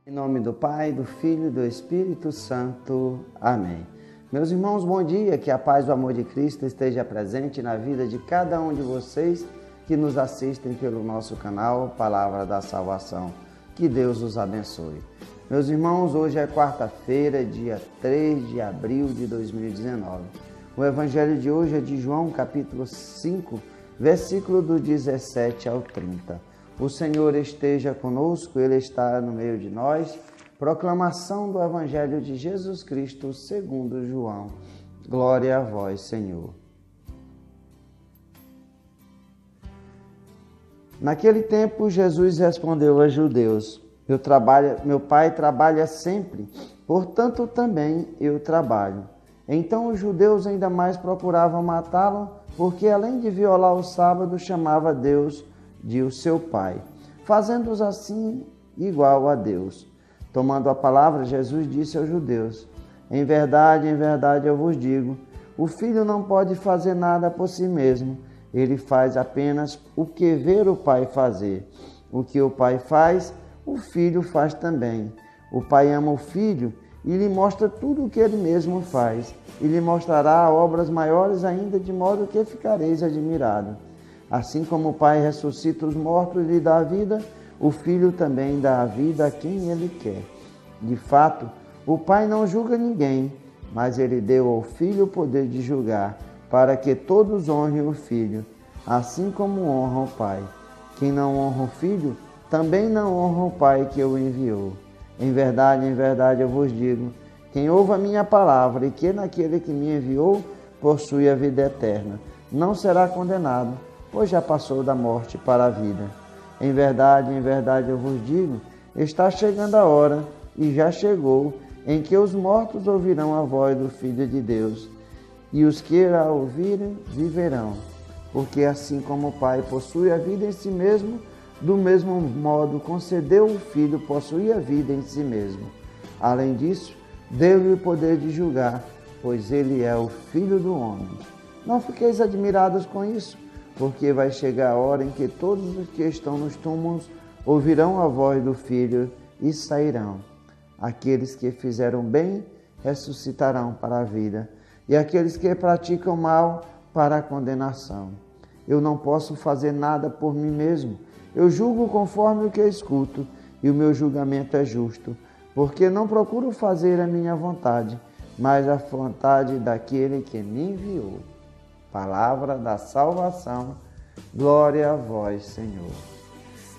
Em nome do Pai, do Filho e do Espírito Santo. Amém. Meus irmãos, bom dia, que a paz e o amor de Cristo esteja presente na vida de cada um de vocês que nos assistem pelo nosso canal Palavra da Salvação. Que Deus os abençoe. Meus irmãos, hoje é quarta-feira, dia 3 de abril de 2019. O evangelho de hoje é de João, capítulo 5, versículo do 17 ao 30. O Senhor esteja conosco, Ele está no meio de nós. Proclamação do Evangelho de Jesus Cristo segundo João. Glória a vós, Senhor. Naquele tempo, Jesus respondeu aos judeus: Meu Pai trabalha sempre, portanto também eu trabalho. Então os judeus ainda mais procuravam matá-lo, porque além de violar o sábado, chamava Deus de o seu Pai, fazendo-os assim igual a Deus. Tomando a palavra, Jesus disse aos judeus: em verdade, eu vos digo, o Filho não pode fazer nada por si mesmo, ele faz apenas o que vê o Pai fazer. O que o Pai faz, o Filho faz também. O Pai ama o Filho e lhe mostra tudo o que ele mesmo faz, e lhe mostrará obras maiores ainda, de modo que ficareis admirados. Assim como o Pai ressuscita os mortos e lhe dá a vida, o Filho também dá a vida a quem Ele quer. De fato, o Pai não julga ninguém, mas Ele deu ao Filho o poder de julgar, para que todos honrem o Filho, assim como honram o Pai. Quem não honra o Filho, também não honra o Pai que o enviou. Em verdade, eu vos digo, quem ouve a minha palavra e crê naquele que me enviou, possui a vida eterna. Não será condenado, pois já passou da morte para a vida. Em verdade, eu vos digo, está chegando a hora, e já chegou, em que os mortos ouvirão a voz do Filho de Deus, e os que a ouvirem viverão. Porque assim como o Pai possui a vida em si mesmo, do mesmo modo concedeu o Filho possuir a vida em si mesmo. Além disso, deu-lhe o poder de julgar, pois ele é o Filho do homem. Não fiqueis admirados com isso, porque vai chegar a hora em que todos os que estão nos túmulos ouvirão a voz do Filho e sairão. Aqueles que fizeram bem ressuscitarão para a vida, e aqueles que praticam mal para a condenação. Eu não posso fazer nada por mim mesmo. Eu julgo conforme o que escuto, e o meu julgamento é justo, porque não procuro fazer a minha vontade, mas a vontade daquele que me enviou. Palavra da salvação, glória a vós, Senhor.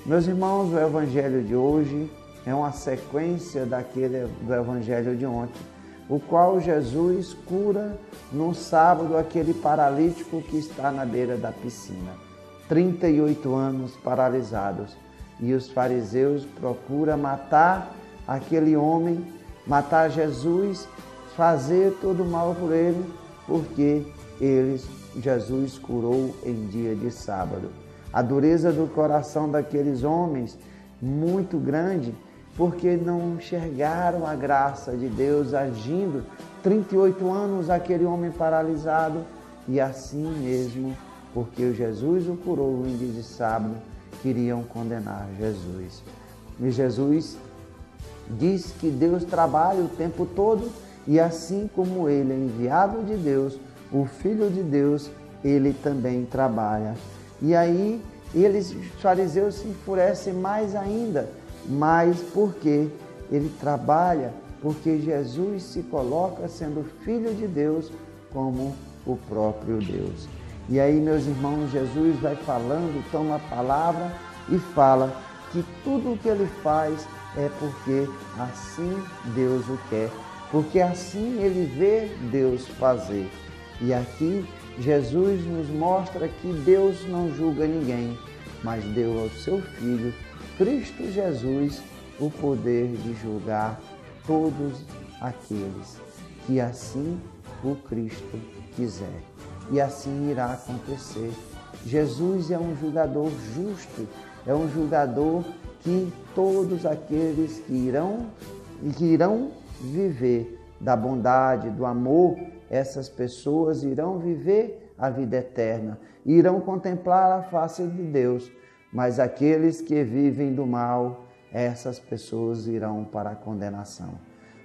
Meus irmãos, o evangelho de hoje é uma sequência do evangelho de ontem, o qual Jesus cura no sábado aquele paralítico que está na beira da piscina. 38 anos paralisados. E os fariseus procuram matar aquele homem, matar Jesus, fazer todo o mal por ele, porque Jesus curou em dia de sábado. A dureza do coração daqueles homens, muito grande, porque não enxergaram a graça de Deus agindo. 38 anos aquele homem paralisado, e assim mesmo, porque Jesus o curou em dia de sábado, queriam condenar Jesus. E Jesus diz que Deus trabalha o tempo todo, e assim como ele é enviado de Deus, o Filho de Deus, ele também trabalha. E aí, os fariseus se enfurecem mais ainda, mas porque ele trabalha, porque Jesus se coloca sendo Filho de Deus como o próprio Deus. E aí, meus irmãos, Jesus vai falando, toma a palavra e fala que tudo o que ele faz é porque assim Deus o quer, porque assim ele vê Deus fazer. E aqui Jesus nos mostra que Deus não julga ninguém, mas deu ao seu Filho, Cristo Jesus, o poder de julgar todos aqueles que assim o Cristo quiser. E assim irá acontecer. Jesus é um julgador justo, é um julgador que todos aqueles que irão viver da bondade, do amor, essas pessoas irão viver a vida eterna, irão contemplar a face de Deus. Mas aqueles que vivem do mal, essas pessoas irão para a condenação.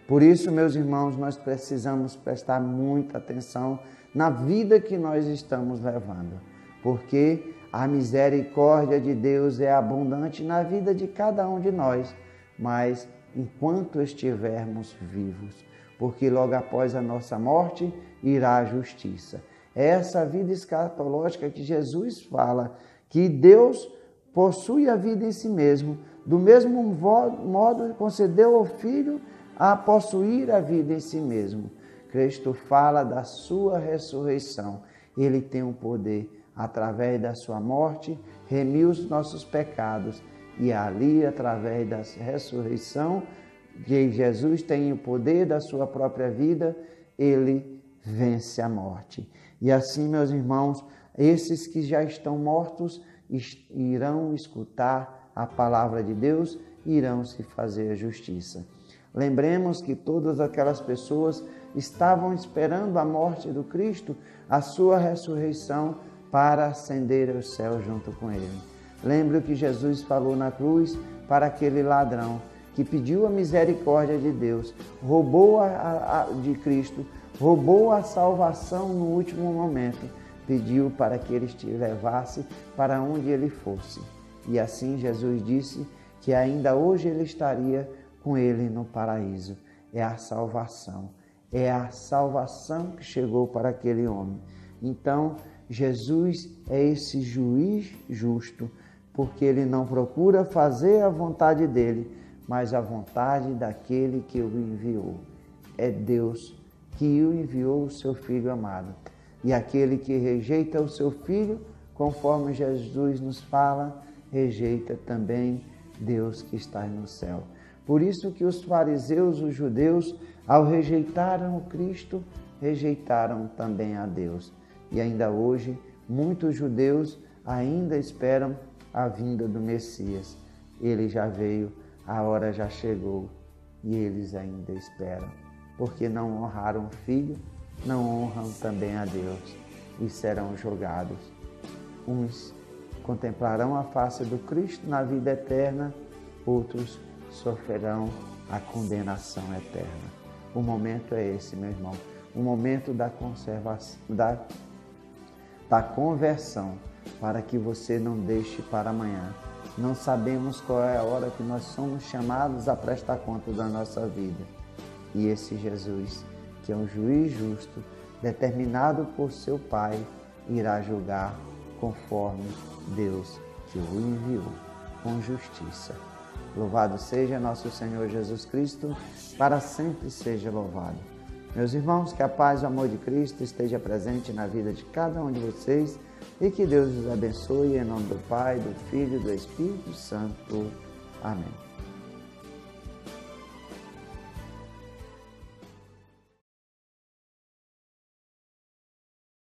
Por isso, meus irmãos, nós precisamos prestar muita atenção na vida que nós estamos levando, porque a misericórdia de Deus é abundante na vida de cada um de nós, mas enquanto estivermos vivos, porque logo após a nossa morte irá a justiça. É essa vida escatológica que Jesus fala, que Deus possui a vida em si mesmo, do mesmo modo concedeu ao Filho a possuir a vida em si mesmo. Cristo fala da sua ressurreição. Ele tem o poder, através da sua morte, remir os nossos pecados. E ali, através da ressurreição, que Jesus tem o poder da sua própria vida, ele vence a morte. E assim, meus irmãos, esses que já estão mortos irão escutar a palavra de Deus, irão se fazer a justiça. Lembremos que todas aquelas pessoas estavam esperando a morte do Cristo, a sua ressurreição, para ascender ao céu junto com ele. Lembre o que Jesus falou na cruz para aquele ladrão que pediu a misericórdia de Deus, roubou de Cristo, roubou a salvação no último momento, pediu para que ele te levasse para onde ele fosse. E assim Jesus disse que ainda hoje ele estaria com ele no paraíso. É a salvação que chegou para aquele homem. Então, Jesus é esse juiz justo, porque ele não procura fazer a vontade dele, mas a vontade daquele que o enviou. É Deus que o enviou o seu Filho amado. E aquele que rejeita o seu Filho, conforme Jesus nos fala, rejeita também Deus que está no céu. Por isso que os fariseus, os judeus, ao rejeitarem o Cristo, rejeitaram também a Deus. E ainda hoje, muitos judeus ainda esperam a vinda do Messias. Ele já veio, a hora já chegou e eles ainda esperam, porque não honraram o Filho, não honram também a Deus e serão julgados. Uns contemplarão a face do Cristo na vida eterna, outros sofrerão a condenação eterna. O momento é esse, meu irmão, o momento da conservação, da conversão, para que você não deixe para amanhã. Não sabemos qual é a hora que nós somos chamados a prestar conta da nossa vida. E esse Jesus, que é um juiz justo, determinado por seu Pai, irá julgar conforme Deus que o enviou, com justiça. Louvado seja nosso Senhor Jesus Cristo, para sempre seja louvado. Meus irmãos, que a paz e o amor de Cristo esteja presente na vida de cada um de vocês e que Deus os abençoe em nome do Pai, do Filho e do Espírito Santo. Amém.